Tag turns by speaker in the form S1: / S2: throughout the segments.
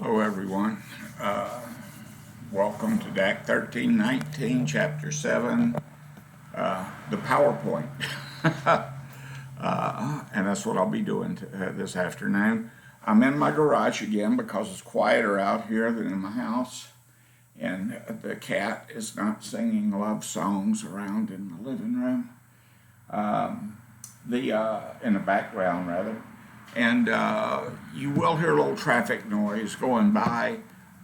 S1: Hello, everyone. Welcome to DAAC 1319, Chapter 7, the PowerPoint. And that's what I'll be doing this afternoon. I'm in my garage again because it's quieter out here than in my house. And the cat is not singing love songs around in the living room. In the background, rather. And you will hear a little traffic noise going by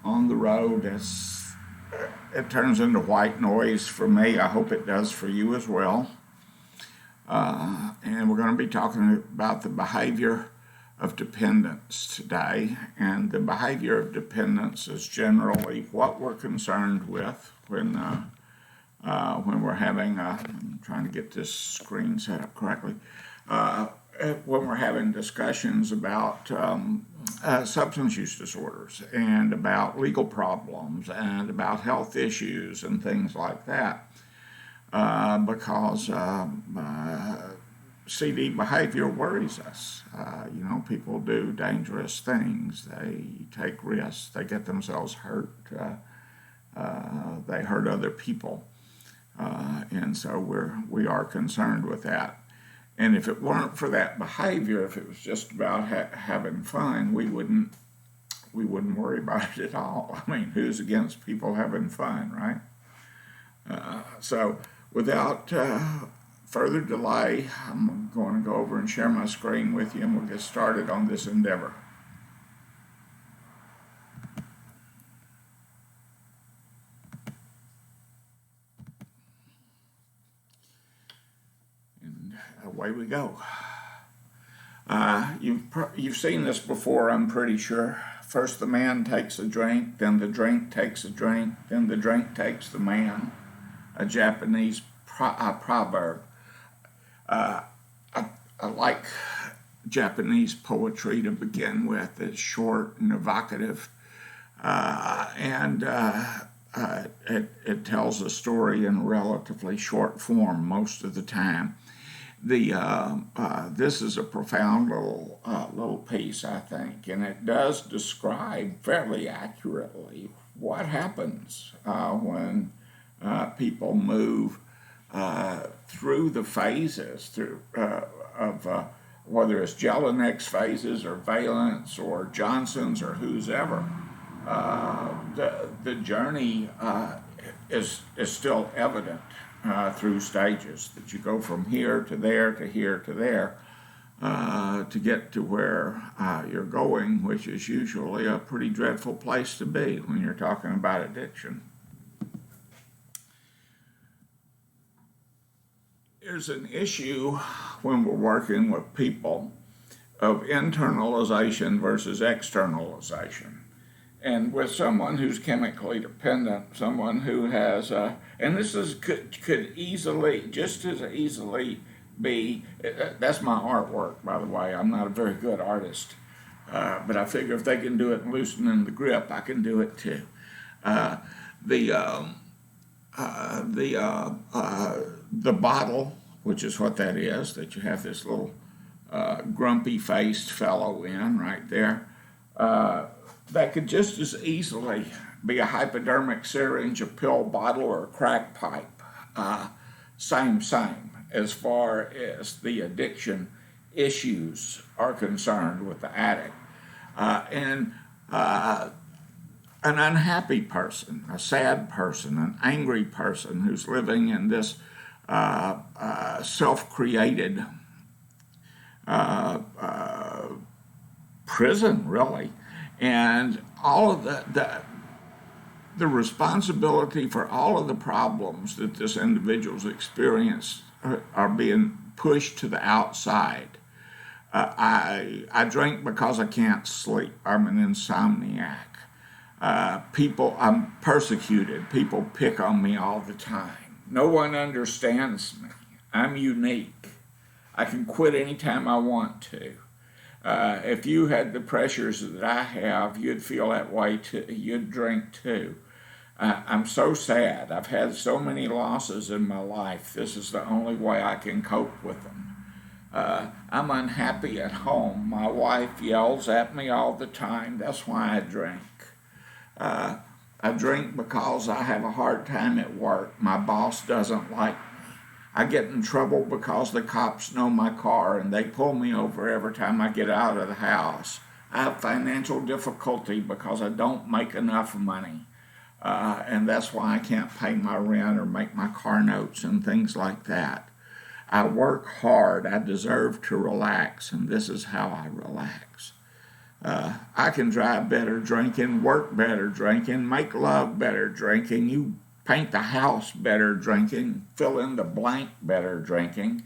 S1: on the road. It turns into white noise for me. I hope it does for you as well. And we're going to be talking about the behavior of dependence today. And the behavior of dependence is generally what we're concerned with when we're having, I'm trying to get this screen set up correctly, when we're having discussions about substance use disorders and about legal problems and about health issues and things like that, because CD behavior worries us. People do dangerous things. They take risks. They get themselves hurt. They hurt other people. And so we are concerned with that. And if it weren't for that behavior, if it was just about having fun, we wouldn't worry about it at all. I mean, who's against people having fun, right? So without further delay, I'm going to go over and share my screen with you, and we'll get started on this endeavor. Away we go. You've seen this before, I'm pretty sure. First the man takes a drink, then the drink takes a drink, then the drink takes the man. A Japanese proverb. I like Japanese poetry to begin with. It's short and evocative, and it tells a story in relatively short form most of the time. This is a profound little piece, I think, and it does describe fairly accurately what happens when people move through the phases of whether it's Jelinek phases or Valence or Johnson's or who's ever. The journey is still evident. Through stages, that you go from here to there to here to there to get to where you're going, which is usually a pretty dreadful place to be when you're talking about addiction. There's an issue when we're working with people of internalization versus externalization. And with someone who's chemically dependent, someone who has, and this could easily, just as easily be, that's my artwork, by the way. I'm not a very good artist, but I figure if they can do it loosening the grip, I can do it too. The bottle, which is what that is, that you have this little grumpy-faced fellow in right there, that could just as easily be a hypodermic syringe, a pill bottle, or a crack pipe. Same, as far as the addiction issues are concerned with the addict. And an unhappy person, a sad person, an angry person who's living in this self-created prison, really. And all of the responsibility for all of the problems that this individual's experienced are being pushed to the outside. I drink because I can't sleep. I'm an insomniac. I'm persecuted. People pick on me all the time. No one understands me. I'm unique. I can quit anytime I want to. If you had the pressures that I have, you'd feel that way too. You'd drink too. I'm so sad. I've had so many losses in my life. This is the only way I can cope with them. I'm unhappy at home. My wife yells at me all the time. That's why I drink. Uh, I drink because I have a hard time at work. My boss doesn't like me. I get in trouble because the cops know my car and they pull me over every time I get out of the house. I have financial difficulty because I don't make enough money. And that's why I can't pay my rent or make my car notes and things like that. I work hard. I deserve to relax, and this is how I relax. I can drive better drinking, work better drinking, make love better drinking. You paint the house better drinking, fill in the blank better drinking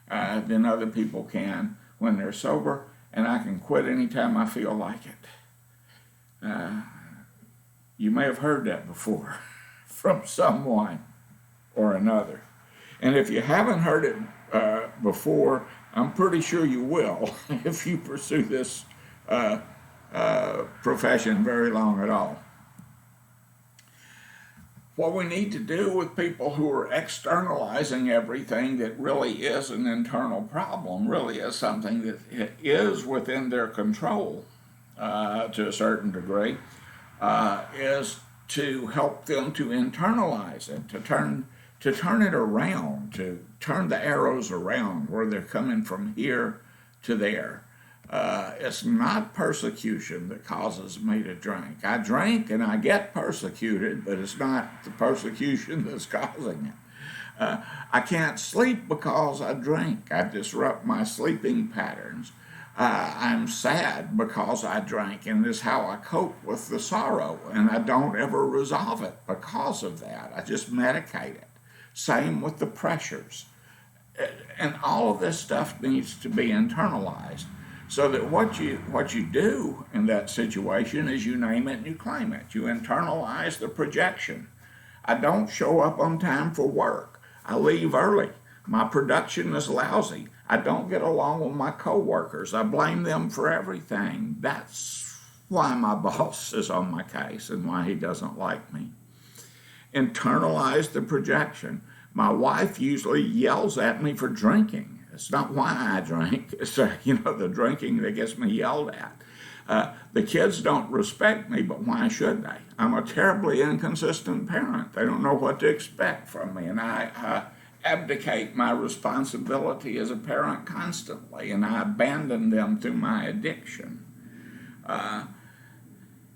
S1: than other people can when they're sober, and I can quit anytime I feel like it. You may have heard that before from someone or another. And if you haven't heard it before, I'm pretty sure you will if you pursue this profession very long at all. What we need to do with people who are externalizing everything that really is an internal problem, really is something that is within their control to a certain degree, is to help them to internalize it, to turn it around, to turn the arrows around where they're coming from here to there. It's not persecution that causes me to drink. I drink and I get persecuted, but it's not the persecution that's causing it. I can't sleep because I drink. I disrupt my sleeping patterns. I'm sad because I drank, and this is how I cope with the sorrow, and I don't ever resolve it because of that. I just medicate it. Same with the pressures. And all of this stuff needs to be internalized so that what you do in that situation is you name it and you claim it. You internalize the projection. I don't show up on time for work. I leave early. My production is lousy. I don't get along with my coworkers. I blame them for everything. That's why my boss is on my case and why he doesn't like me. Internalize the projection. My wife usually yells at me for drinking. It's not why I drink. It's the drinking that gets me yelled at. The kids don't respect me, but why should they? I'm a terribly inconsistent parent. They don't know what to expect from me, and I abdicate my responsibility as a parent constantly, and I abandon them through my addiction.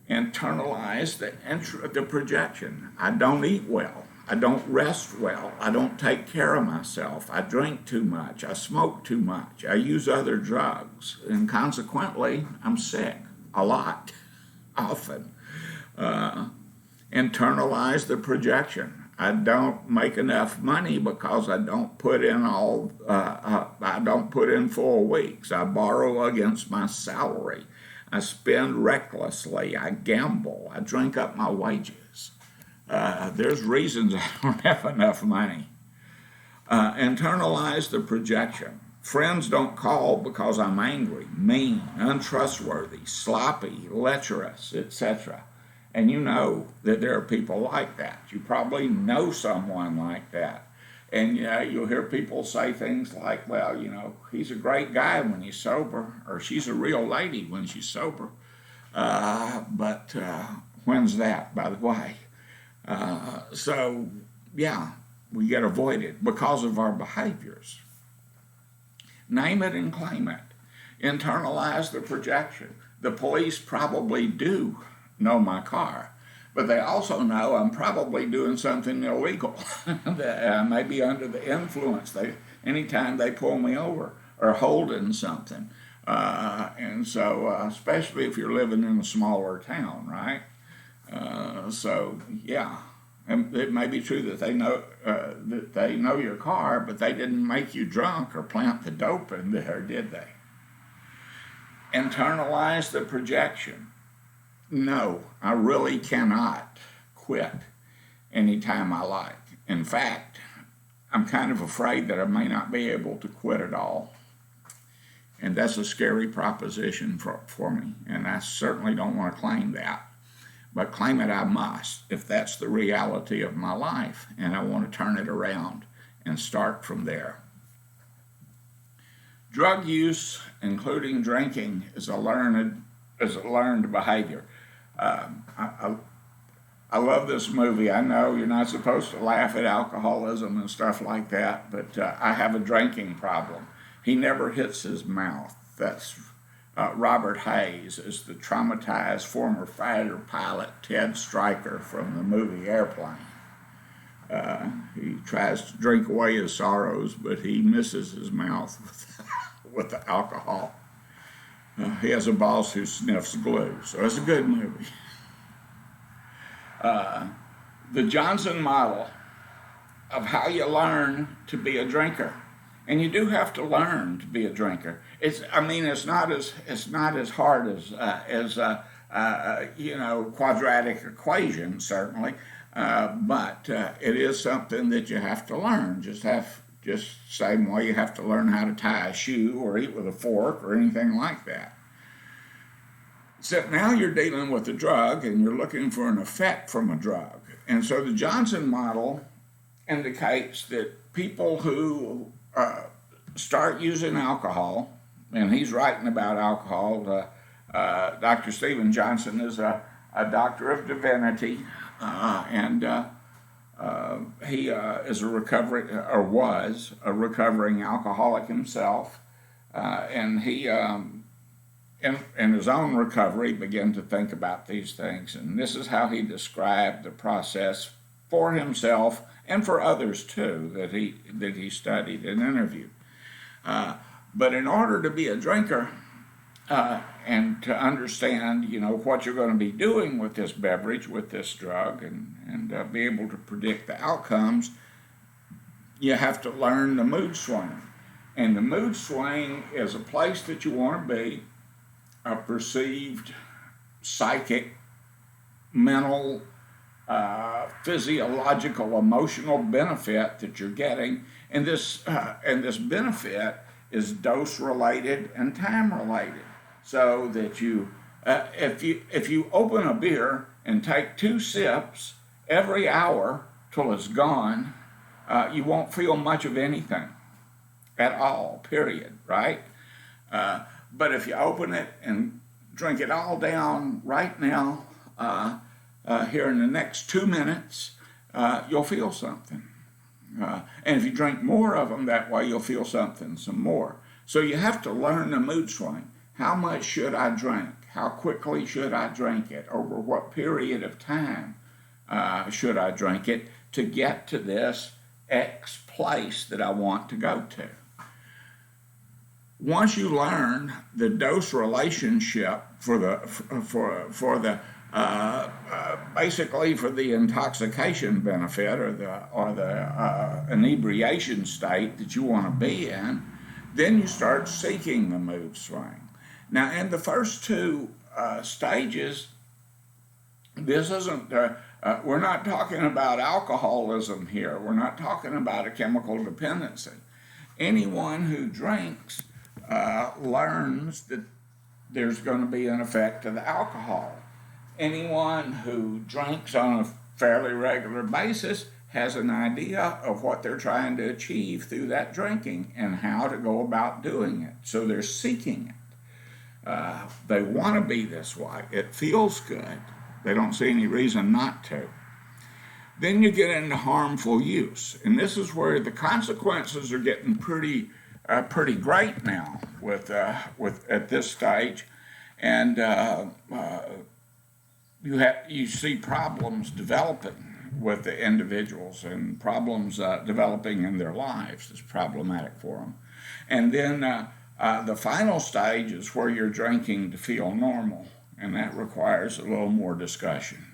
S1: Internalize the projection. I don't eat well. I don't rest well. I don't take care of myself. I drink too much. I smoke too much. I use other drugs. And consequently, I'm sick a lot, often. Internalize the projection. I don't make enough money because I don't put in I don't put in full weeks. I borrow against my salary. I spend recklessly. I gamble. I drink up my wages. There's reasons I don't have enough money. Internalize the projection. Friends don't call because I'm angry, mean, untrustworthy, sloppy, lecherous, etc. And you know that there are people like that. You probably know someone like that. And you'll hear people say things like, well, he's a great guy when he's sober, or she's a real lady when she's sober. But when's that, by the way? So, we get avoided because of our behaviors. Name it and claim it. Internalize the projection. The police probably do know my car, but they also know I'm probably doing something illegal. That I may be under the influence anytime they pull me over or holding something. And so, especially if you're living in a smaller town, right? And it may be true that they know your car, but they didn't make you drunk or plant the dope in there, did they? Internalize the projection. No, I really cannot quit anytime I like. In fact, I'm kind of afraid that I may not be able to quit at all. And that's a scary proposition for me, and I certainly don't want to claim that. But claim it I must, if that's the reality of my life, and I want to turn it around and start from there. Drug use, including drinking, is a learned behavior. I love this movie. I know you're not supposed to laugh at alcoholism and stuff like that, but I have a drinking problem. He never hits his mouth. That's Robert Hayes is the traumatized former fighter pilot Ted Stryker from the movie Airplane. He tries to drink away his sorrows, but he misses his mouth with the alcohol. He has a boss who sniffs glue, so it's a good movie. The Johnson model of how you learn to be a drinker, and you do have to learn to be a drinker. It's not as hard as quadratic equation certainly, but it is something that you have to learn. Just same way you have to learn how to tie a shoe or eat with a fork or anything like that. Except now you're dealing with a drug and you're looking for an effect from a drug. And so the Johnson model indicates that people who start using alcohol, and he's writing about alcohol, Dr. Stephen Johnson is a doctor of divinity, and he is was a recovering alcoholic himself, and he in his own recovery began to think about these things, and this is how he described the process for himself and for others too that he studied and interviewed. But in order to be a drinker and to understand, what you're going to be doing with this beverage, with this drug, and be able to predict the outcomes, you have to learn the mood swing. And the mood swing is a place that you want to be, a perceived psychic, mental, physiological, emotional benefit that you're getting, and this benefit is dose related and time related. So that if you open a beer and take 2 sips every hour till it's gone, you won't feel much of anything at all. Period. Right? But if you open it and drink it all down right now, here in the next 2 minutes, you'll feel something. And if you drink more of them that way, you'll feel something some more. So you have to learn the mood swing. How much should I drink? How quickly should I drink it? Over what period of time should I drink it to get to this X place that I want to go to? Once you learn the dose relationship basically for the intoxication benefit or the inebriation state that you want to be in, then you start seeking the mood swing. Now, in the first 2 stages, this isn't. We're not talking about alcoholism here. We're not talking about a chemical dependency. Anyone who drinks learns that there's going to be an effect of the alcohol. Anyone who drinks on a fairly regular basis has an idea of what they're trying to achieve through that drinking and how to go about doing it. So they're seeking it. They want to be this way. It feels good. They don't see any reason not to. Then you get into harmful use, and this is where the consequences are getting pretty great now with at this stage, and you see problems developing with the individuals and problems developing in their lives. It's problematic for them. And then the final stage is where you're drinking to feel normal, and that requires a little more discussion.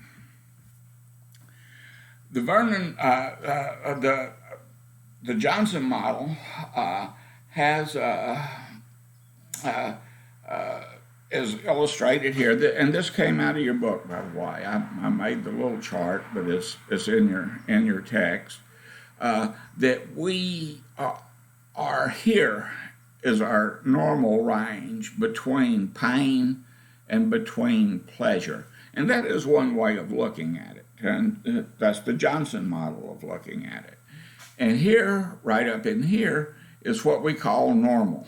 S1: The Johnson model is illustrated here, and this came out of your book, by the way. I made the little chart, but it's in your text. That we are here is our normal range between pain and between pleasure, and that is one way of looking at it, and that's the Johnson model of looking at it. And here, right up in here, is what we call normal.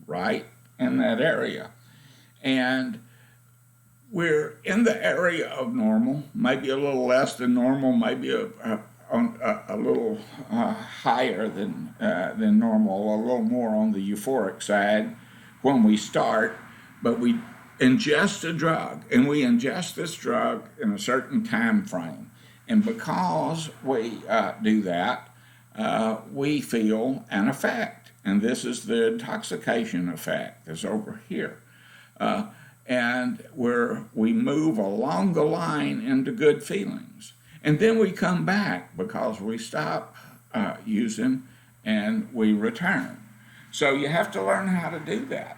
S1: right in that area. And we're in the area of normal, maybe a little less than normal, maybe a little higher than normal, a little more on the euphoric side when we start, but we ingest a drug, and we ingest this drug in a certain time frame. And because we do that, we feel an effect. And this is the intoxication effect that's over here. And where we move along the line into good feelings. And then we come back because we stop using and we return. So you have to learn how to do that.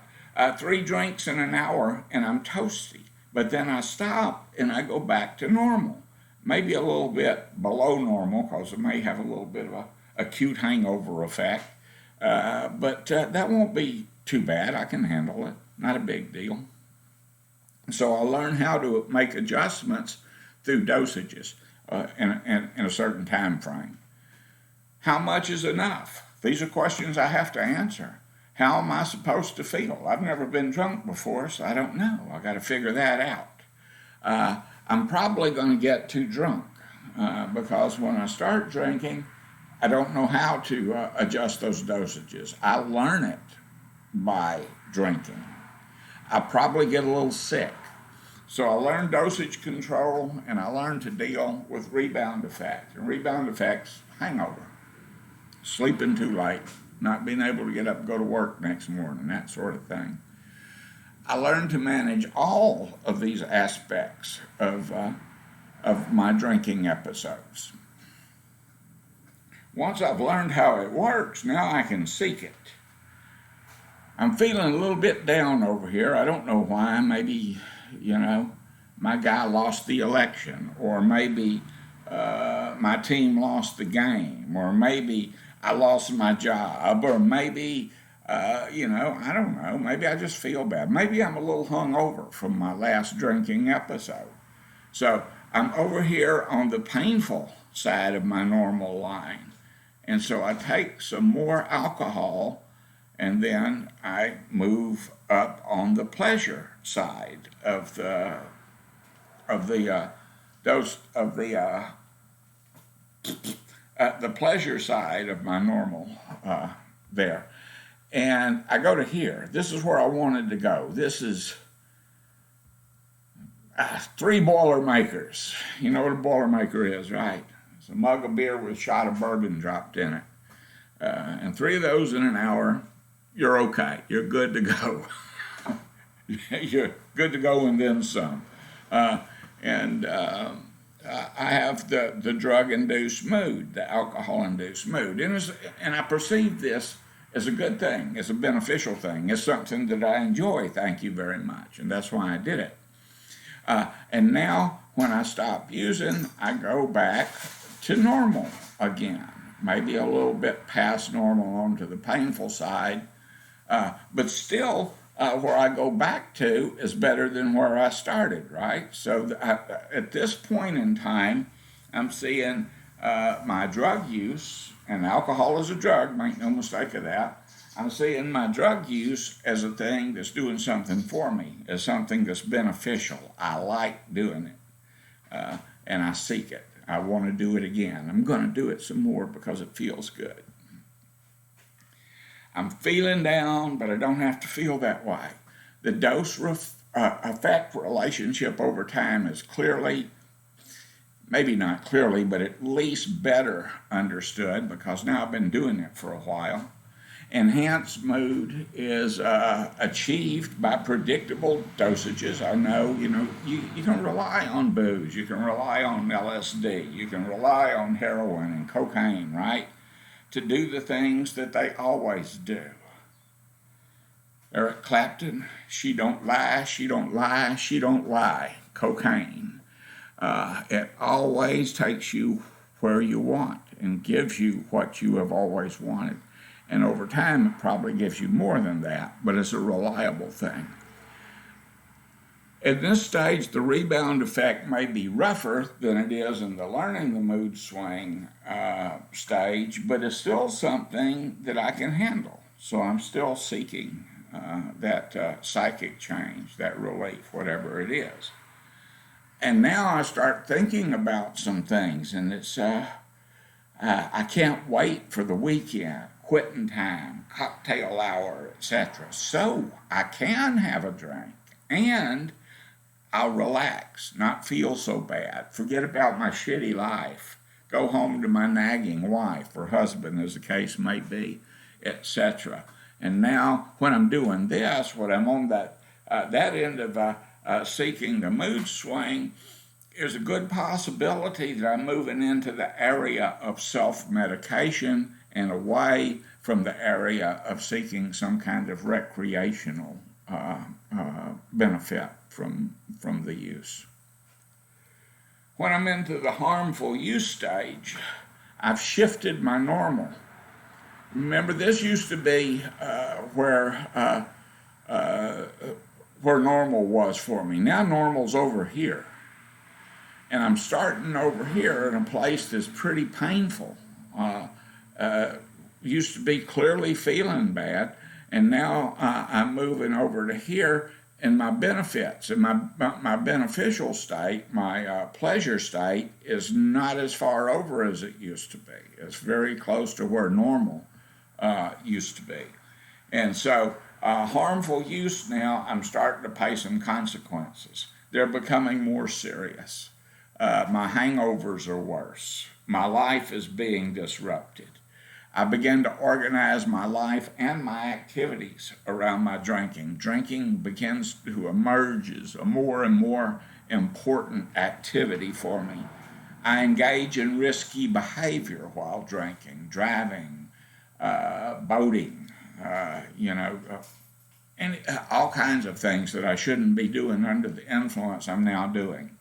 S1: 3 drinks in an hour and I'm toasty. But then I stop and I go back to normal. Maybe a little bit below normal because it may have a little bit of a acute hangover effect. But that won't be too bad. I can handle it. Not a big deal. So I learned how to make adjustments through dosages in a certain time frame. How much is enough? These are questions I have to answer. How am I supposed to feel? I've never been drunk before, so I don't know. I got to figure that out. I'm probably going to get too drunk because when I start drinking, I don't know how to adjust those dosages. I learn it by drinking. I probably get a little sick. So I learned dosage control and I learned to deal with rebound effect. And rebound effects, hangover, sleeping too late, not being able to get up and go to work next morning, that sort of thing. I learned to manage all of these aspects of my drinking episodes. Once I've learned how it works, now I can seek it. I'm feeling a little bit down over here. I don't know why. Maybe, my guy lost the election, or maybe my team lost the game, or maybe I lost my job, or maybe, I don't know. Maybe I just feel bad. Maybe I'm a little hungover from my last drinking episode. So I'm over here on the painful side of my normal line. And so I take some more alcohol and then I move up on the pleasure side of the pleasure side of my normal there. And I go to here. This is where I wanted to go. This is 3 Boilermakers. You know what a Boilermaker is, right? It's a mug of beer with a shot of bourbon dropped in it. And 3 of those in an hour, you're okay. You're good to go. You're good to go and then some. I have the drug-induced mood, the alcohol-induced mood. And I perceive this as a good thing, as a beneficial thing, as something that I enjoy, thank you very much. And that's why I did it. And now, when I stop using, I go back to normal again. Maybe a little bit past normal onto the painful side, but still where I go back to is better than where I started, right? So at this point in time, I'm seeing my drug use, and alcohol is a drug, make no mistake of that. I'm seeing my drug use as a thing that's doing something for me, as something that's beneficial. I like doing it, and I seek it. I want to do it again. I'm going to do it some more because it feels good. I'm feeling down, but I don't have to feel that way. The dose-effect relationship over time is clearly, maybe not clearly, but at least better understood because now I've been doing it for a while. Enhanced mood is achieved by predictable dosages. I know, you can rely on booze, you can rely on LSD, you can rely on heroin and cocaine, right, to do the things that they always do. Eric Clapton, she don't lie, she don't lie, she don't lie, cocaine. It always takes you where you want and gives you what you have always wanted. And over time, it probably gives you more than that, but it's a reliable thing. At this stage, the rebound effect may be rougher than it is in the learning the mood swing stage, but it's still something that I can handle. So I'm still seeking that psychic change, that relief, whatever it is. And now I start thinking about some things, and it's I can't wait for the weekend, quitting time, cocktail hour, etc. So I can have a drink, and I'll relax, not feel so bad, forget about my shitty life, go home to my nagging wife or husband, as the case may be, etc. And now, when I'm doing this, when I'm on that end of seeking the mood swing, there's a good possibility that I'm moving into the area of self-medication and away from the area of seeking some kind of recreational benefit from the use. When I'm into the harmful use stage, I've shifted my normal. Remember, this used to be where normal was for me. Now normal's over here. And I'm starting over here in a place that's pretty painful. Used to be clearly feeling bad, and now I'm moving over to here, and my benefits and my beneficial state, my pleasure state, is not as far over as it used to be. It's very close to where normal used to be. And so harmful use now, I'm starting to pay some consequences. They're becoming more serious. My hangovers are worse. My life is being disrupted. I began to organize my life and my activities around my drinking. Drinking begins to emerge as a more and more important activity for me. I engage in risky behavior while drinking, driving, boating, and all kinds of things that I shouldn't be doing under the influence I'm now doing.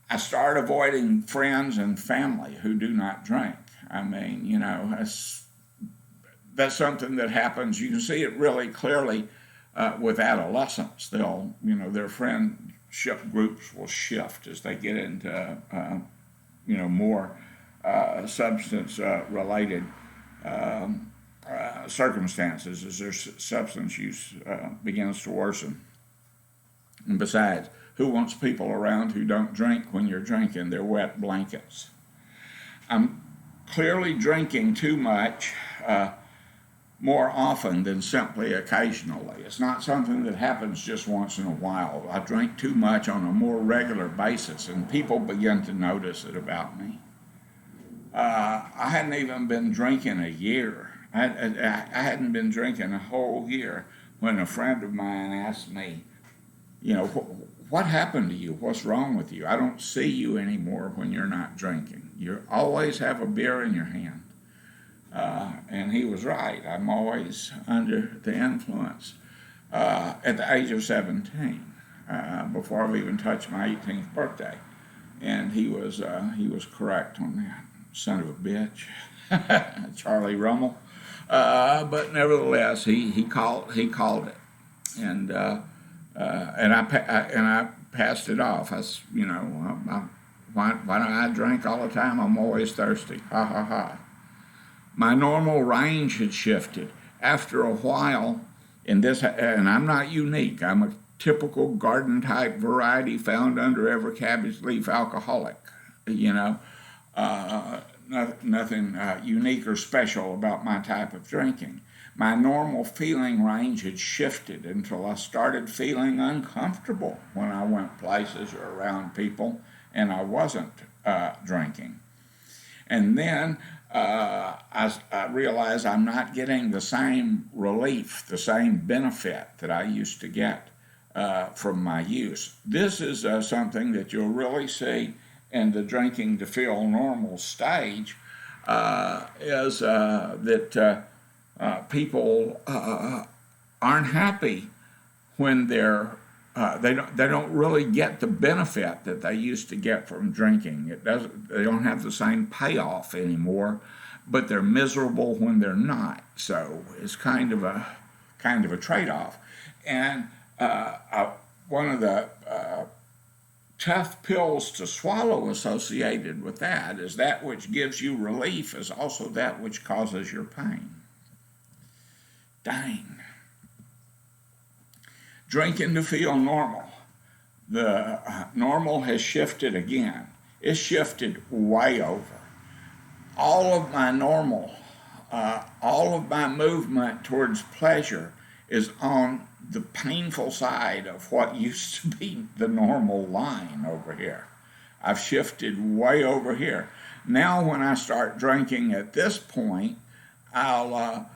S1: I start avoiding friends and family who do not drink. I mean, that's something that happens. You can see it really clearly with adolescents. They'll, their friendship groups will shift as they get into, more substance-related circumstances as their substance use begins to worsen. And besides, who wants people around who don't drink when you're drinking? They're wet blankets. I'm clearly drinking too much more often than simply occasionally. It's not something that happens just once in a while. I drink too much on a more regular basis, and people begin to notice it about me. I hadn't even been drinking a year. I hadn't been drinking a whole year when a friend of mine asked me, what happened to you? What's wrong with you? I don't see you anymore when you're not drinking. You always have a beer in your hand. And he was right. I'm always under the influence. At the age of 17, before I've even touched my 18th birthday. And he was correct on that. Son of a bitch. Charlie Rummel. But nevertheless, he called it. And I passed it off. Why don't I drink all the time? I'm always thirsty. Ha ha ha. My normal range had shifted. After a while, and I'm not unique. I'm a typical garden type variety found under every cabbage leaf alcoholic. Nothing unique or special about my type of drinking. My normal feeling range had shifted until I started feeling uncomfortable when I went places or around people and I wasn't drinking. And then I realized I'm not getting the same relief, the same benefit that I used to get from my use. This is something that you'll really see in the drinking to feel normal stage, is that people aren't happy when they don't really get the benefit that they used to get from drinking. They don't have the same payoff anymore, but they're miserable when they're not. So it's kind of a trade-off. And one of the tough pills to swallow associated with that is that which gives you relief is also that which causes your pain. Dang. Drinking to feel normal. The normal has shifted again. It's shifted way over. All of my normal, all of my movement towards pleasure is on the painful side of what used to be the normal line over here. I've shifted way over here. Now when I start drinking at this point, I'll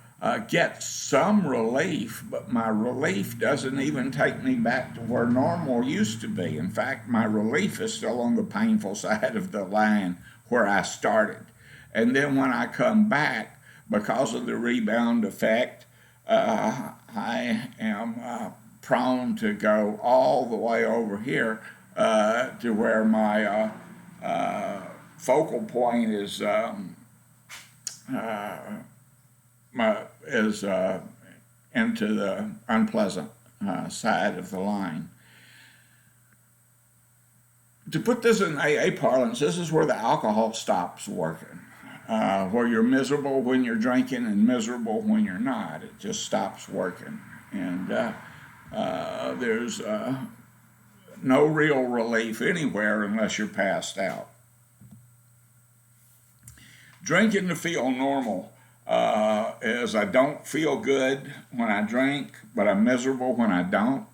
S1: get some relief, but my relief doesn't even take me back to where normal used to be. In fact, my relief is still on the painful side of the line where I started. And then when I come back, because of the rebound effect, I am prone to go all the way over here to where my focal point is into the unpleasant side of the line. To put this in AA parlance, this is where the alcohol stops working. Where you're miserable when you're drinking and miserable when you're not. It just stops working. And there's no real relief anywhere unless you're passed out. Drinking to feel normal is I don't feel good when I drink, but I'm miserable when I don't.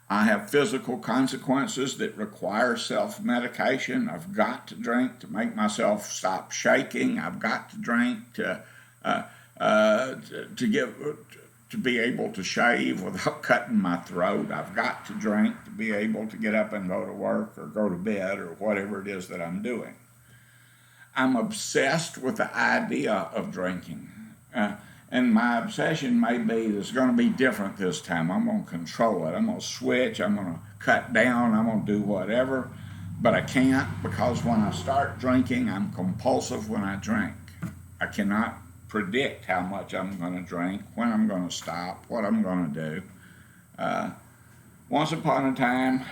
S1: I have physical consequences that require self-medication. I've got to drink to make myself stop shaking. I've got to drink to be able to shave without cutting my throat. I've got to drink to be able to get up and go to work or go to bed or whatever it is that I'm doing. I'm obsessed with the idea of drinking. And my obsession may be it's going to be different this time. I'm going to control it. I'm going to switch. I'm going to cut down. I'm going to do whatever. But I can't, because when I start drinking, I'm compulsive when I drink. I cannot predict how much I'm going to drink, when I'm going to stop, what I'm going to do. Once upon a time,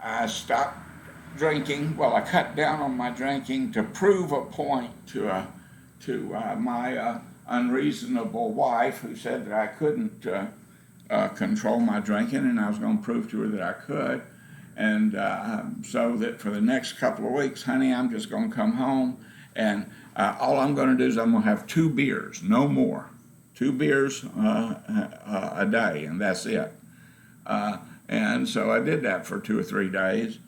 S1: I stopped drinking. Well, I cut down on my drinking to prove a point to my unreasonable wife, who said that I couldn't control my drinking, and I was going to prove to her that I could. And so that for the next couple of weeks, honey, I'm just going to come home, and all I'm going to do is I'm going to have 2 beers, no more. 2 beers a day, and that's it. And so I did that for 2 or 3 days.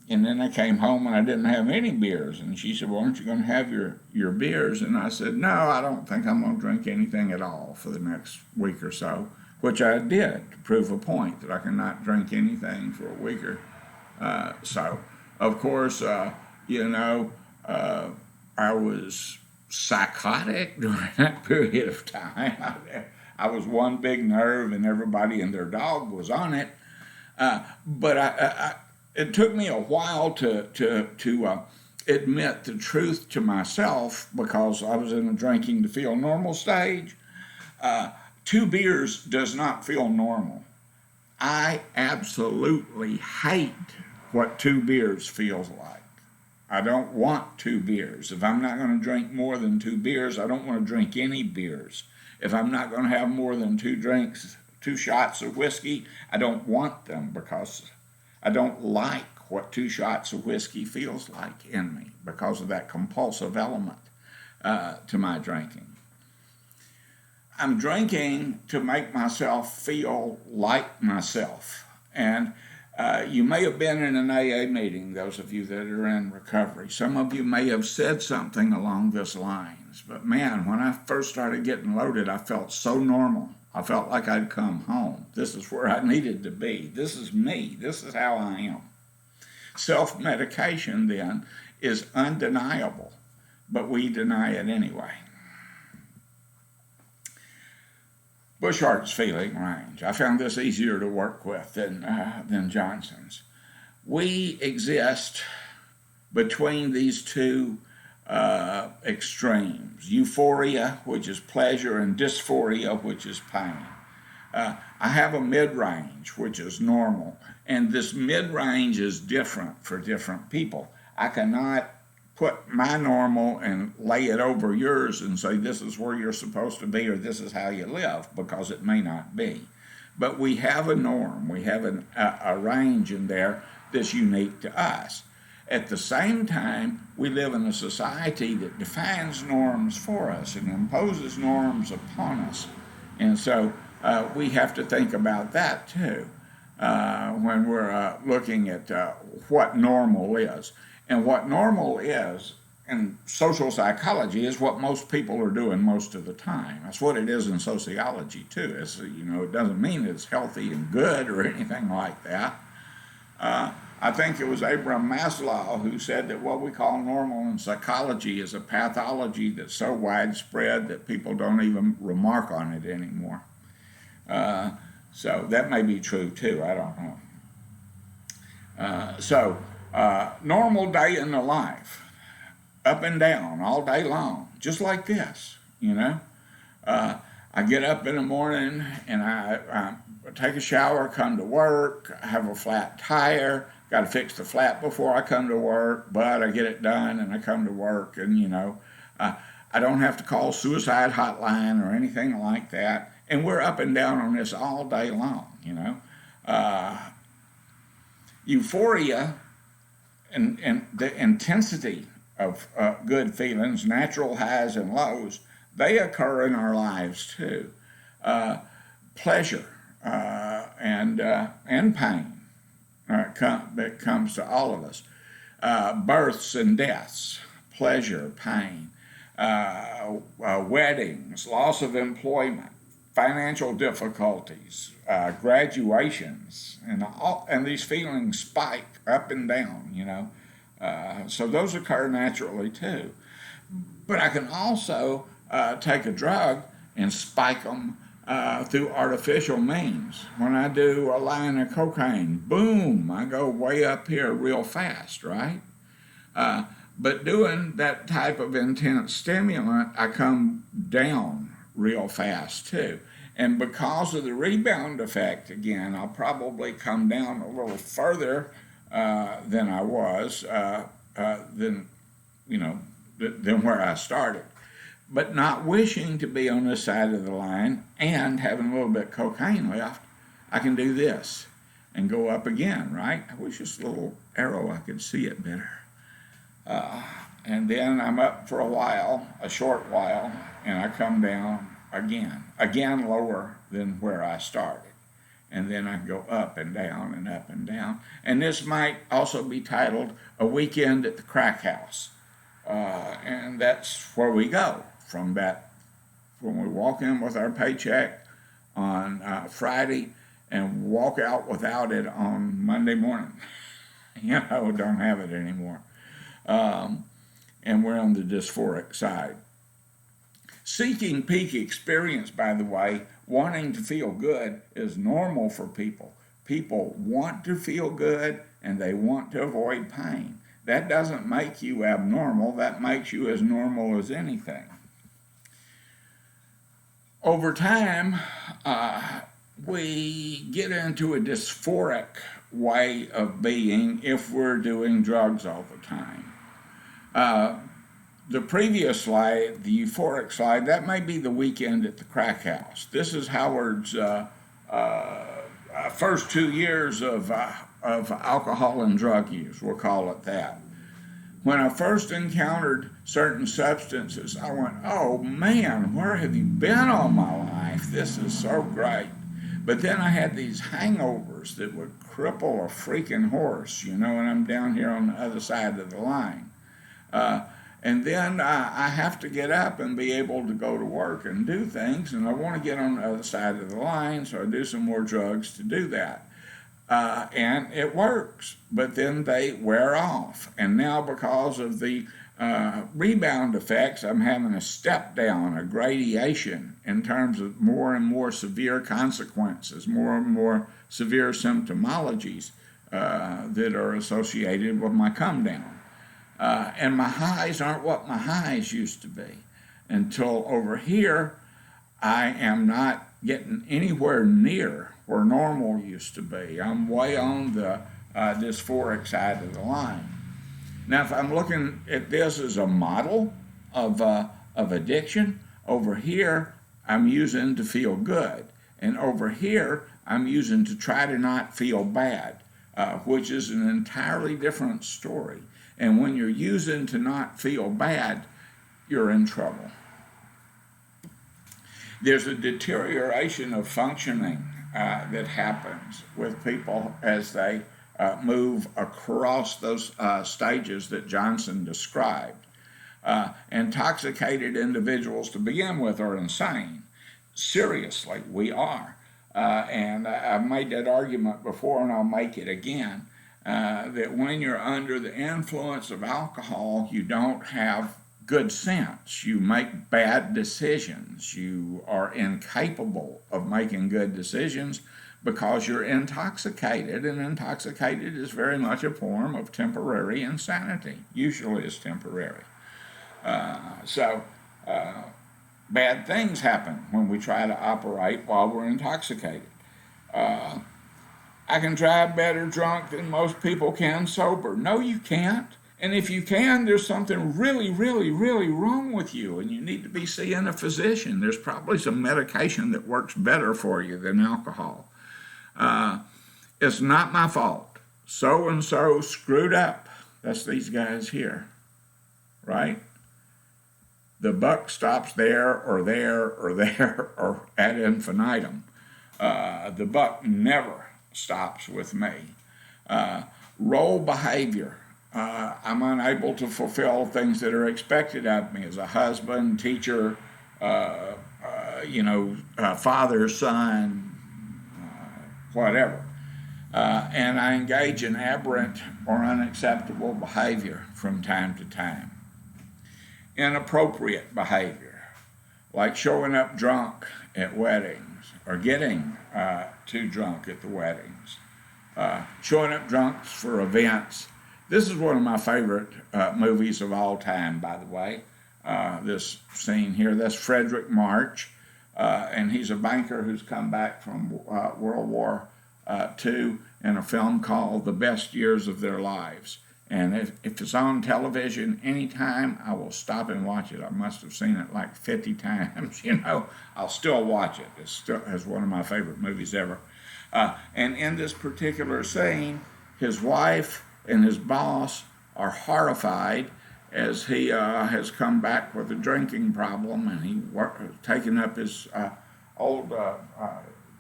S1: And then I came home and I didn't have any beers. And she said, well, aren't you going to have your beers? And I said, no, I don't think I'm going to drink anything at all for the next week or so, which I did to prove a point that I cannot drink anything for a week or so. Of course, I was psychotic during that period of time. I was one big nerve and everybody and their dog was on it. But it took me a while to admit the truth to myself, because I was in a drinking to feel normal stage. 2 beers does not feel normal. I absolutely hate what 2 beers feels like. I don't want 2 beers. If I'm not going to drink more than 2 beers, I don't want to drink any beers. If I'm not going to have more than 2 shots of whiskey, I don't want them, because I don't like what 2 shots of whiskey feels like in me, because of that compulsive element to my drinking. I'm drinking to make myself feel like myself. And you may have been in an AA meeting, those of you that are in recovery. Some of you may have said something along this lines. But man, when I first started getting loaded, I felt so normal. I felt like I'd come home. This is where I needed to be. This is me. This is how I am. Self-medication, then, is undeniable, but we deny it anyway. Bushart's feeling range. I found this easier to work with than Johnson's. We exist between these 2 extremes: euphoria, which is pleasure, and dysphoria, which is pain. I have a mid-range, which is normal, and this mid-range is different for different people. I cannot put my normal and lay it over yours and say this is where you're supposed to be or this is how you live, because it may not be. but we have a norm. We have a range in there that's unique to us. At the same time, we live in a society that defines norms for us and imposes norms upon us. And so we have to think about that too when we're looking at what normal is. And what normal is in social psychology is what most people are doing most of the time. That's what it is in sociology too. It's, it doesn't mean it's healthy and good or anything like that. I think it was Abraham Maslow who said that what we call normal in psychology is a pathology that's so widespread that people don't even remark on it anymore. So that may be true too, I don't know. Normal day in the life, up and down all day long, just like this, I get up in the morning and I take a shower, come to work, have a flat tire, got to fix the flat before I come to work, but I get it done and I come to work and, I don't have to call suicide hotline or anything like that. And we're up and down on this all day long, Euphoria and the intensity of good feelings, natural highs and lows, they occur in our lives too. Pleasure and pain that comes to all of us. Births and deaths, pleasure, pain, weddings, loss of employment, financial difficulties, graduations, and these feelings spike up and down, So those occur naturally too. But I can also take a drug and spike them through artificial means. When I do a line of cocaine, boom, I go way up here real fast, right? But doing that type of intense stimulant, I come down real fast too. And because of the rebound effect, again, I'll probably come down a little further than I was, than where I started. But not wishing to be on this side of the line and having a little bit of cocaine left, I can do this and go up again, right? I wish this little arrow I could see it better. And then I'm up for a short while, and I come down again lower than where I started. And then I go up and down and up and down. And this might also be titled A Weekend at the Crack House. And that's where we go from that, when we walk in with our paycheck on Friday and walk out without it on Monday morning. Don't have it anymore. And we're on the dysphoric side. Seeking peak experience, by the way, wanting to feel good is normal for people. People want to feel good and they want to avoid pain. That doesn't make you abnormal. That makes you as normal as anything. Over time, we get into a dysphoric way of being if we're doing drugs all the time. The previous slide, the euphoric slide, that may be the weekend at the crack house. This is Howard's first 2 years of alcohol and drug use, we'll call it that. When I first encountered certain substances, I went, oh man, where have you been all my life? This is so great. But then I had these hangovers that would cripple a freaking horse, and I'm down here on the other side of the line. And then I have to get up and be able to go to work and do things, and I want to get on the other side of the line, so I do some more drugs to do that. And it works, but then they wear off. And now because of the rebound effects, I'm having a step down, a gradation in terms of more and more severe consequences, more and more severe symptomologies that are associated with my come down. And my highs aren't what my highs used to be. Until over here, I am not getting anywhere near where normal used to be. I'm way on the dysphoric side of the line. Now, if I'm looking at this as a model of addiction, over here I'm using to feel good. And over here, I'm using to try to not feel bad, which is an entirely different story. And when you're using to not feel bad, you're in trouble. There's a deterioration of functioning that happens with people as they move across those stages that Johnson described. Intoxicated individuals to begin with are insane. Seriously, we are. And I've made that argument before, and I'll make it again, that when you're under the influence of alcohol, you don't have good sense. You make bad decisions. You are incapable of making good decisions because you're intoxicated, and intoxicated is very much a form of temporary insanity. Usually it's temporary. Bad things happen when we try to operate while we're intoxicated. I can drive better drunk than most people can sober. No, you can't. And if you can, there's something really, really, really wrong with you, and you need to be seeing a physician. There's probably some medication that works better for you than alcohol. It's not my fault. So-and-so screwed up. That's these guys here, right? The buck stops there or there or there or ad infinitum. The buck never stops with me. Role behavior. I'm unable to fulfill things that are expected of me as a husband, teacher, father, son, whatever. And I engage in aberrant or unacceptable behavior from time to time. Inappropriate behavior, like showing up drunk at weddings or getting too drunk at the weddings, showing up drunk for events. This is one of my favorite movies of all time, by the way. This scene here, that's Frederick March, and he's a banker who's come back from World War II in a film called The Best Years of Their Lives. And if it's on television anytime, I will stop and watch it. I must have seen it like 50 times, I'll still watch it. It's one of my favorite movies ever. And in this particular scene, his wife and his boss are horrified as he has come back with a drinking problem, and he taken up his old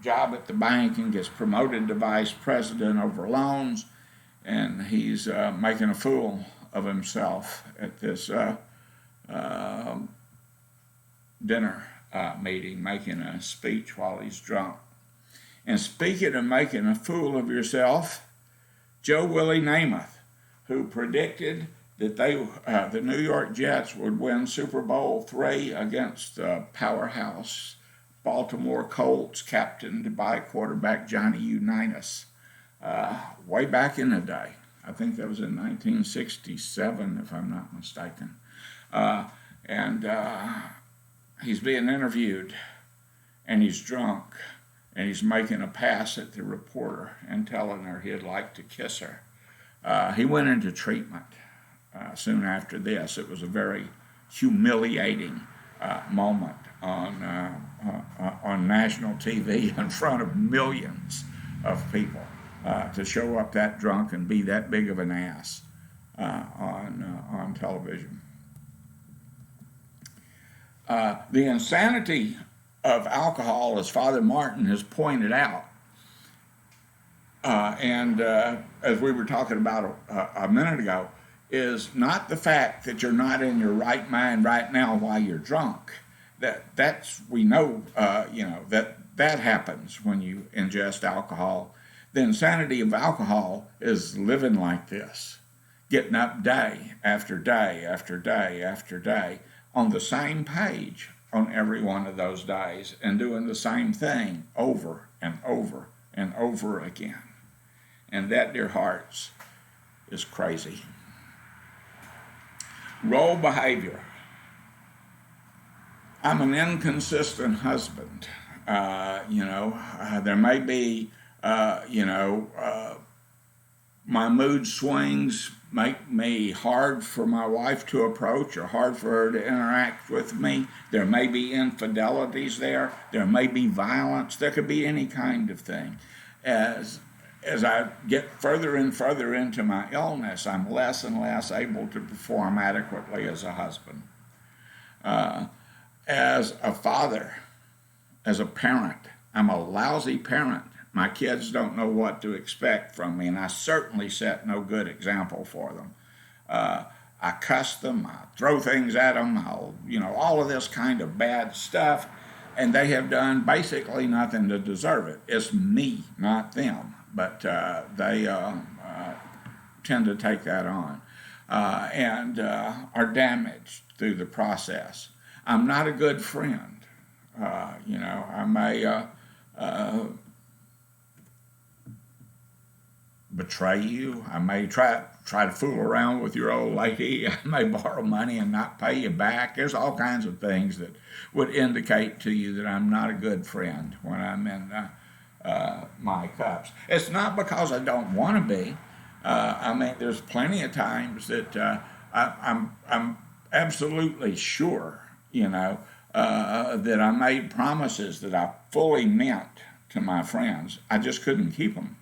S1: job at the bank and gets promoted to vice president over loans. And he's making a fool of himself at this dinner meeting, making a speech while he's drunk. And speaking of making a fool of yourself, Joe Willie Namath, who predicted that the New York Jets would win Super Bowl III against the powerhouse Baltimore Colts, captained by quarterback Johnny Unitas. Way back in the day. I think that was in 1967, if I'm not mistaken. He's being interviewed, and he's drunk, and he's making a pass at the reporter and telling her he'd like to kiss her. He went into treatment soon after this. It was a very humiliating moment on national TV in front of millions of people. To show up that drunk and be that big of an ass on television. The insanity of alcohol, as Father Martin has pointed out, and as we were talking about a minute ago, is not the fact that you're not in your right mind right now while you're drunk. We know that happens when you ingest alcohol. The insanity of alcohol is living like this, getting up day after day after day after day on the same page on every one of those days and doing the same thing over and over and over again. And that, dear hearts, is crazy. Role behavior. I'm an inconsistent husband. There may be my mood swings make me hard for my wife to approach or hard for her to interact with me. There may be infidelities there. There may be violence. There could be any kind of thing. As I get further and further into my illness, I'm less and less able to perform adequately as a husband. As a father, as a parent, I'm a lousy parent. My kids don't know what to expect from me, and I certainly set no good example for them. I cuss them, I throw things at them, all of this kind of bad stuff, and they have done basically nothing to deserve it. It's me, not them, but they tend to take that on and are damaged through the process. I'm not a good friend. I may betray you. I may try to fool around with your old lady. I may borrow money and not pay you back. There's all kinds of things that would indicate to you that I'm not a good friend when I'm in my cups. It's not because I don't want to be. There's plenty of times that I'm absolutely sure, that I made promises that I fully meant to my friends. I just couldn't keep them.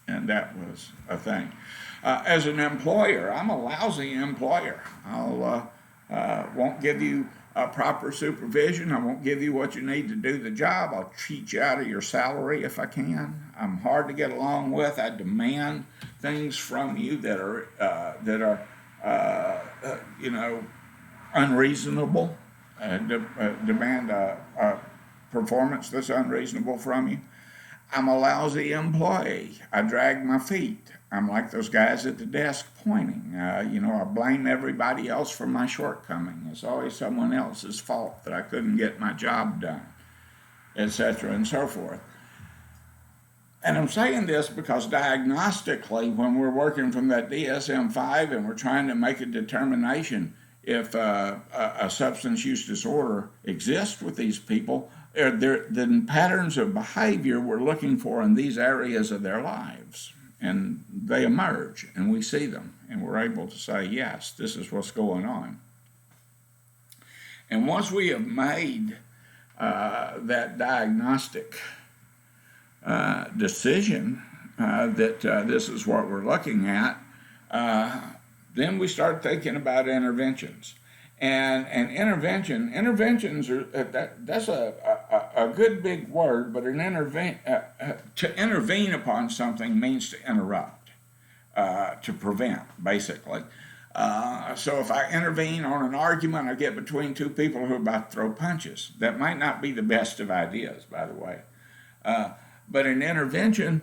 S1: And that was a thing. As an employer, I'm a lousy employer. I won't give you proper supervision. I won't give you what you need to do the job. I'll cheat you out of your salary if I can. I'm hard to get along with. I demand things from you that are unreasonable. Demand a performance that's unreasonable from you. I'm a lousy employee. I drag my feet. I'm like those guys at the desk pointing. I blame everybody else for my shortcoming. It's always someone else's fault that I couldn't get my job done, etc. and so forth. And I'm saying this because diagnostically, when we're working from that DSM-5 and we're trying to make a determination if a substance use disorder exists with these people, the patterns of behavior we're looking for in these areas of their lives. And they emerge, and we see them, and we're able to say, yes, this is what's going on. And once we have made that diagnostic decision that this is what we're looking at, then we start thinking about interventions. And interventions are, that's a good big word, but to intervene upon something means to interrupt, to prevent, basically. So if I intervene on an argument I get between two people who are about to throw punches, that might not be the best of ideas, by the way. But an intervention,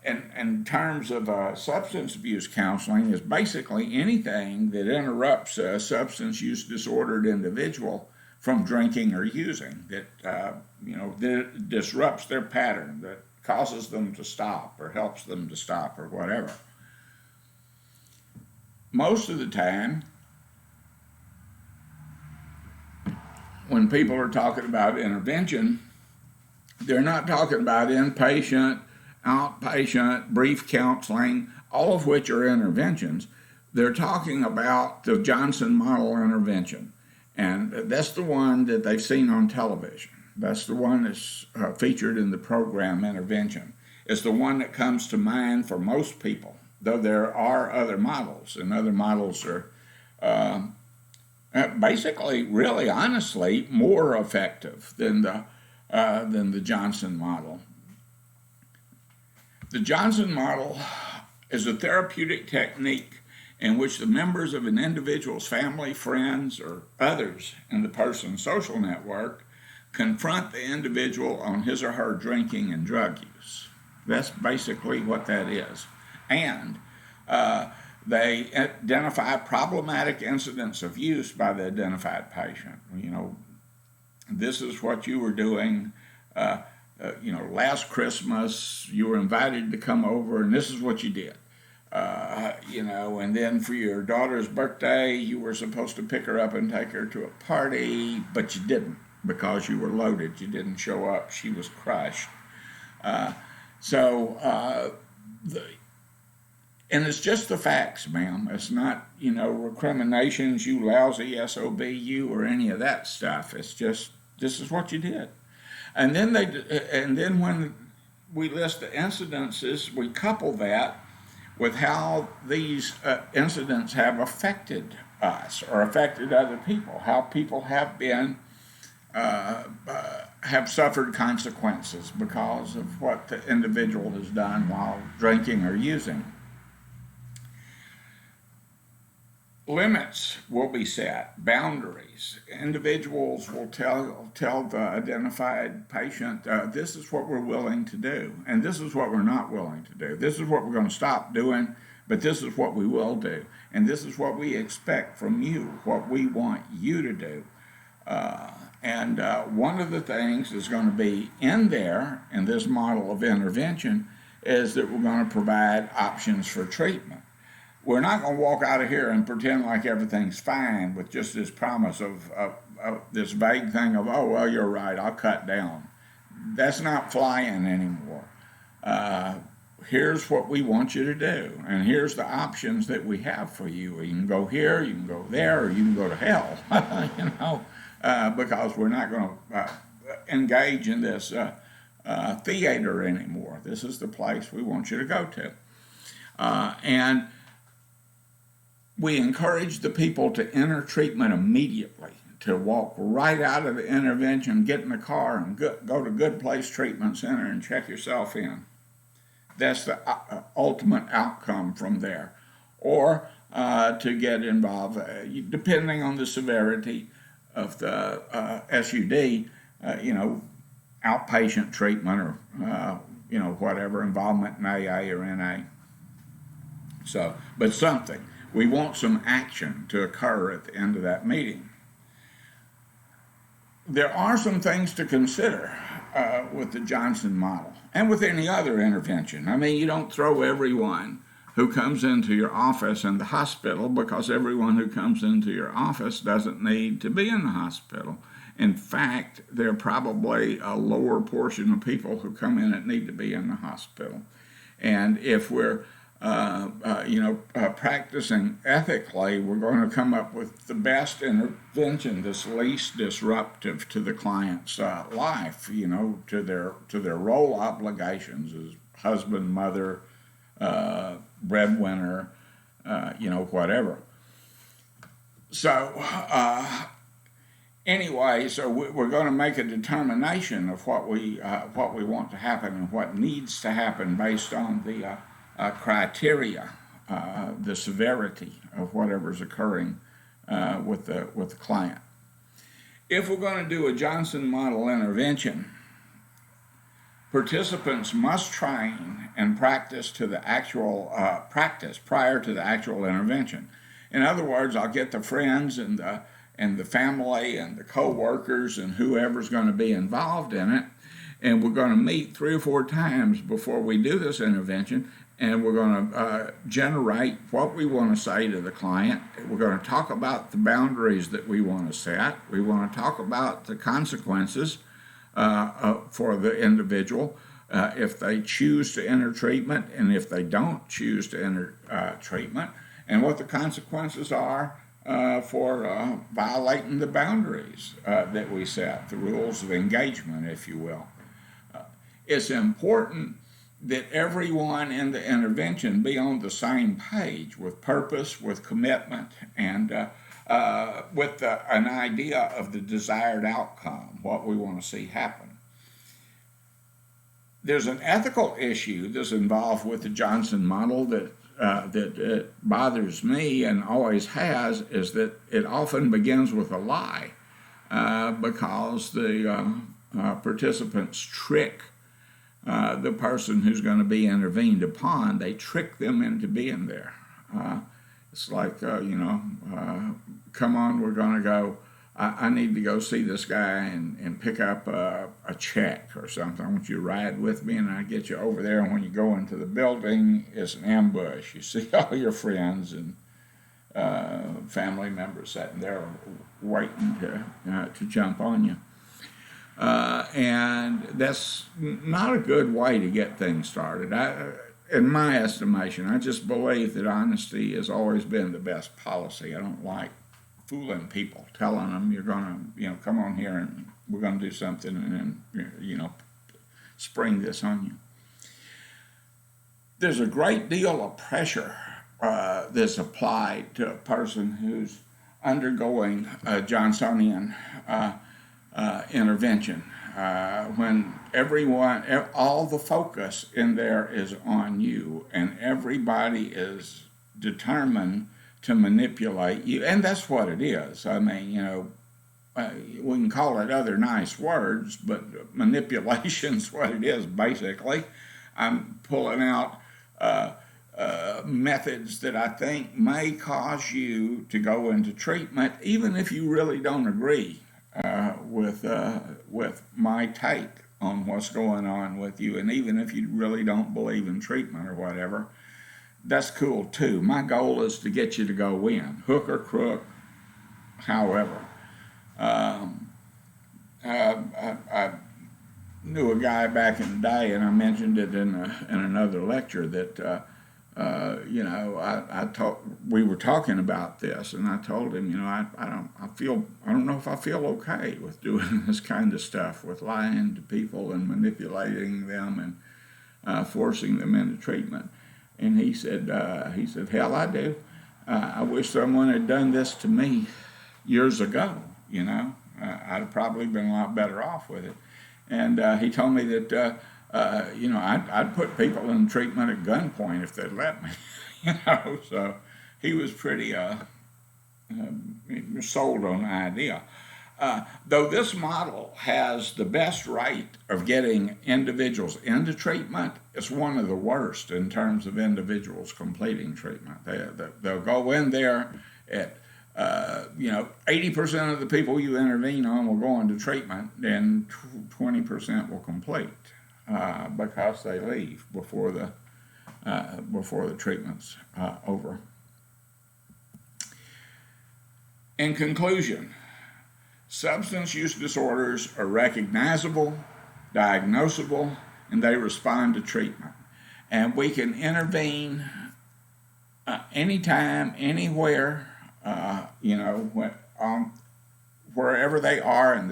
S1: in terms of substance abuse counseling, is basically anything that interrupts a substance use disordered individual from drinking or using, that disrupts their pattern, that causes them to stop or helps them to stop or whatever. Most of the time, when people are talking about intervention, they're not talking about inpatient, outpatient, brief counseling, all of which are interventions. They're talking about the Johnson model intervention. And that's the one that they've seen on television. That's the one that's featured in the program Intervention. It's the one that comes to mind for most people, though there are other models, and other models are basically, really honestly, more effective than the Johnson model. The Johnson model is a therapeutic technique in which the members of an individual's family, friends, or others in the person's social network confront the individual on his or her drinking and drug use. That's basically what that is. And they identify problematic incidents of use by the identified patient. This is what you were doing. Last Christmas, you were invited to come over, and this is what you did. And then for your daughter's birthday, you were supposed to pick her up and take her to a party, but you didn't because you were loaded. You didn't show up. She was crushed. And it's just the facts, ma'am. It's not, recriminations, you lousy SOB, you, or any of that stuff. It's just, this is what you did. And then when we list the incidences, we couple that with how these incidents have affected us or affected other people, how people have been have suffered consequences because of what the individual has done while drinking or using. Limits will be set, boundaries. Individuals will tell the identified patient, this is what we're willing to do, and this is what we're not willing to do. This is what we're going to stop doing, but this is what we will do, and this is what we expect from you, what we want you to do. And one of the things that's going to be in there in this model of intervention is that we're going to provide options for treatment. We're not going to walk out of here and pretend like everything's fine with just this promise of this vague thing of, oh, well, you're right, I'll cut down. That's not flying anymore. Here's what we want you to do, and here's the options that we have for you. You can go here, you can go there, or you can go to hell, because we're not going to engage in this theater anymore. This is the place we want you to go to. And we encourage the people to enter treatment immediately, to walk right out of the intervention, get in the car, and go to Good Place Treatment Center and check yourself in. That's the ultimate outcome from there. Or to get involved, depending on the severity of the SUD, outpatient treatment or, whatever, involvement in AA or NA. So, but something. We want some action to occur at the end of that meeting. There are some things to consider with the Johnson model and with any other intervention. I mean, you don't throw everyone who comes into your office in the hospital, because everyone who comes into your office doesn't need to be in the hospital. In fact, there are probably a lower portion of people who come in that need to be in the hospital. And if we're practicing ethically, we're going to come up with the best intervention that's least disruptive to the client's life, to their role obligations as husband, mother, breadwinner, whatever. So anyway, so we're going to make a determination of what we want to happen and what needs to happen based on the criteria, the severity of whatever's occurring with the client. If we're going to do a Johnson model intervention, participants must train and practice to the actual practice prior to the actual intervention. In other words, I'll get the friends and the family and the co-workers and whoever's going to be involved in it, and we're going to meet 3 or 4 times before we do this intervention. And we're going to generate what we want to say to the client. We're going to talk about the boundaries that we want to set. We want to talk about the consequences for the individual if they choose to enter treatment and if they don't choose to enter treatment, and what the consequences are for violating the boundaries that we set, the rules of engagement, if you will. It's important that everyone in the intervention be on the same page with purpose, with commitment, and with an idea of the desired outcome, what we want to see happen. There's an ethical issue that's involved with the Johnson model that bothers me and always has, is that it often begins with a lie because the participants trick the person who's going to be intervened upon. They trick them into being there. It's like, come on, we're going to go, I need to go see this guy and pick up a check or something. I want you to ride with me, and I get you over there, and when you go into the building, it's an ambush. You see all your friends and family members sitting there waiting to jump on you. And that's not a good way to get things started. in my estimation, I just believe that honesty has always been the best policy. I don't like fooling people, telling them you're going to, come on here and we're going to do something and then, spring this on you. There's a great deal of pressure that's applied to a person who's undergoing a Johnsonian intervention. When all the focus in there is on you, and everybody is determined to manipulate you, and that's what it is. I mean, we can call it other nice words, but manipulation's what it is, basically. I'm pulling out methods that I think may cause you to go into treatment, even if you really don't agree with my take on what's going on with you, and even if you really don't believe in treatment or whatever, that's cool too. My goal is to get you to go in, hook or crook, however. I knew a guy back in the day, and I mentioned it in another lecture that we were talking about this, and I told him, I don't know if I feel okay with doing this kind of stuff, with lying to people and manipulating them and forcing them into treatment. And he said, hell, I do. I wish someone had done this to me years ago. I'd have probably been a lot better off with it. And he told me that, I'd put people in treatment at gunpoint if they'd let me, So he was pretty sold on the idea. Though this model has the best rate of getting individuals into treatment, it's one of the worst in terms of individuals completing treatment. They'll go in there at 80% of the people you intervene on will go into treatment, and 20% will complete because they leave before the treatment's over. In conclusion, substance use disorders are recognizable, diagnosable, and they respond to treatment. And we can intervene anytime, anywhere, wherever they are in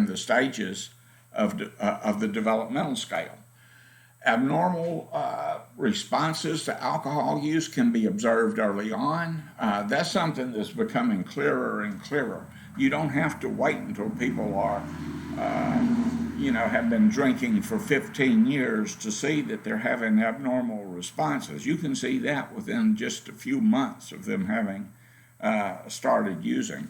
S1: the stages of the developmental scale. Abnormal responses to alcohol use can be observed early on. That's something that's becoming clearer and clearer. You don't have to wait until people are, have been drinking for 15 years to see that they're having abnormal responses. You can see that within just a few months of them having started using.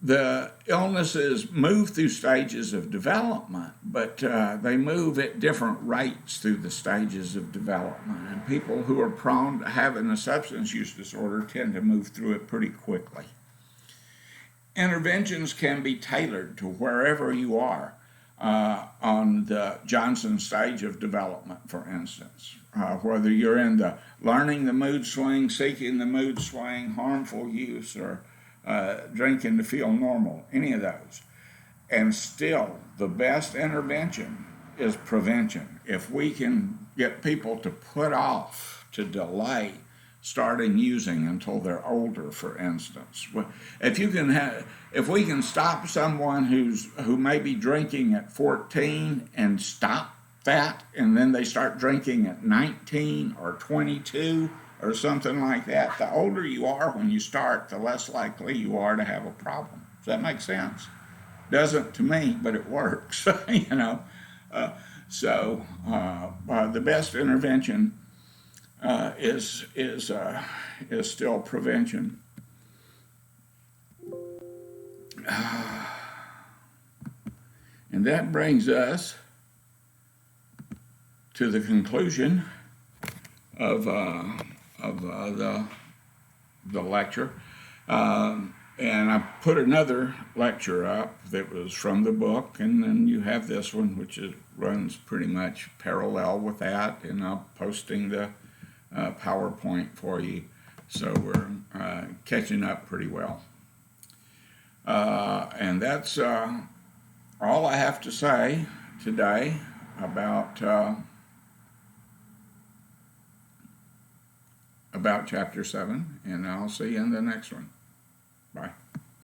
S1: The illnesses move through stages of development, but they move at different rates through the stages of development. And people who are prone to having a substance use disorder tend to move through it pretty quickly. Interventions can be tailored to wherever you are on the Johnson stage of development, for instance. Whether you're in the learning the mood swing, seeking the mood swing, harmful use, or drinking to feel normal, any of those. And still, the best intervention is prevention. If we can get people to put off, to delay starting using until they're older, for instance. If we can stop someone who may be drinking at 14 and stop that, and then they start drinking at 19 or 22 or something like that, the older you are when you start, the less likely you are to have a problem. Does that make sense? Doesn't to me, but it works. So the best intervention is still prevention. And that brings us to the conclusion of the lecture. And I put another lecture up that was from the book, and then you have this one, which runs pretty much parallel with that, and I'm posting the PowerPoint for you, so we're catching up pretty well. And that's all I have to say today about about Chapter 7, and I'll see you in the next one.